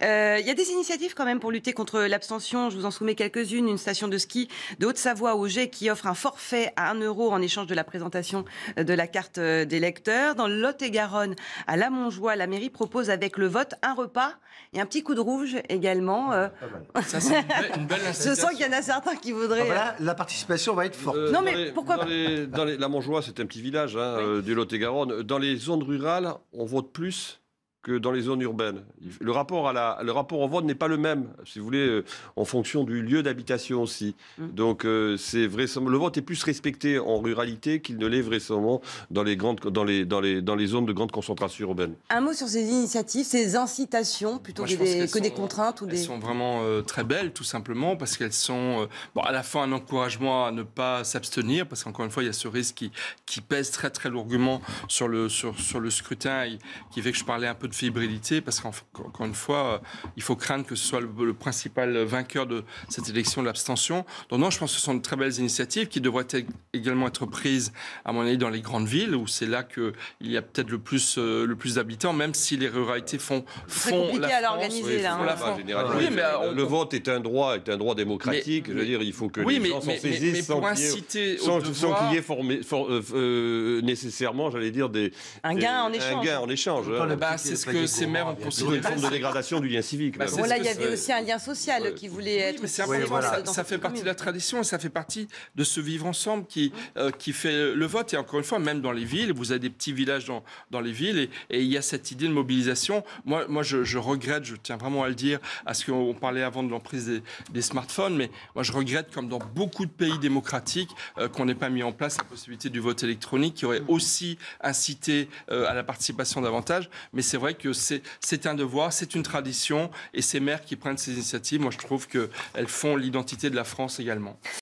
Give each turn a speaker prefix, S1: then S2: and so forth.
S1: Il y a des initiatives quand même pour lutter contre l'abstention. Je vous en soumets quelques-unes. Une station de ski de Haute-Savoie à Auger qui offre un forfait à 1 euro en échange de la présentation de la carte d'électeur. Dans le Lot-et-Garonne, à La Montjoie, la mairie propose avec le vote un repas et un petit coup de rouge également.
S2: Ça, c'est une belle
S1: Je
S2: incitation.
S1: sens qu'il y en a certains qui voudraient...
S3: Voilà, la participation va être forte.
S1: Non, mais pourquoi pas
S4: La Montjoie, c'est un petit village du Lot-et-Garonne. Dans les zones rurales, on vote plus que dans les zones urbaines. Le rapport au vote n'est pas le même, si vous voulez, en fonction du lieu d'habitation aussi. Donc, c'est le vote est plus respecté en ruralité qu'il ne l'est vraisemblablement dans les zones de grande concentration urbaine.
S1: Un mot sur ces initiatives, ces incitations, plutôt que des contraintes ou des...
S2: Elles sont vraiment très belles, tout simplement, parce qu'elles sont à la fois un encouragement à ne pas s'abstenir, parce qu'encore une fois, il y a ce risque qui pèse très très lourdement sur le scrutin, et qui fait que je parlais un peu de fébrilité, parce qu'encore une fois, il faut craindre que ce soit le principal vainqueur de cette élection de l'abstention. Donc non, je pense que ce sont de très belles initiatives qui devraient également être prises, à mon avis, dans les grandes villes, où c'est là qu'il y a peut-être le plus d'habitants, même si les ruralités font
S1: compliqué
S2: la
S1: à l'organiser, là.
S2: Oui, mais
S4: le vote est un droit démocratique. Je veux dire, il faut que les gens s'en saisissent sans qu'il y ait nécessairement, j'allais dire, un gain en échange.
S2: C'est ce que ces maires ont considéré.
S4: Une forme de dégradation du lien civique.
S1: Voilà, il y avait aussi un lien social qui voulait être...
S2: Mais c'est important, ça fait partie de la tradition et ça fait partie de ce vivre ensemble qui fait le vote. Et encore une fois, même dans les villes, vous avez des petits villages dans les villes et il y a cette idée de mobilisation. Moi je regrette, je tiens vraiment à le dire, à ce qu'on parlait avant de l'emprise des smartphones, mais moi je regrette, comme dans beaucoup de pays démocratiques, qu'on n'ait pas mis en place la possibilité du vote électronique qui aurait aussi incité à la participation davantage. Mais c'est vrai que c'est un devoir, c'est une tradition, et ces maires qui prennent ces initiatives, moi je trouve qu'elles font l'identité de la France également.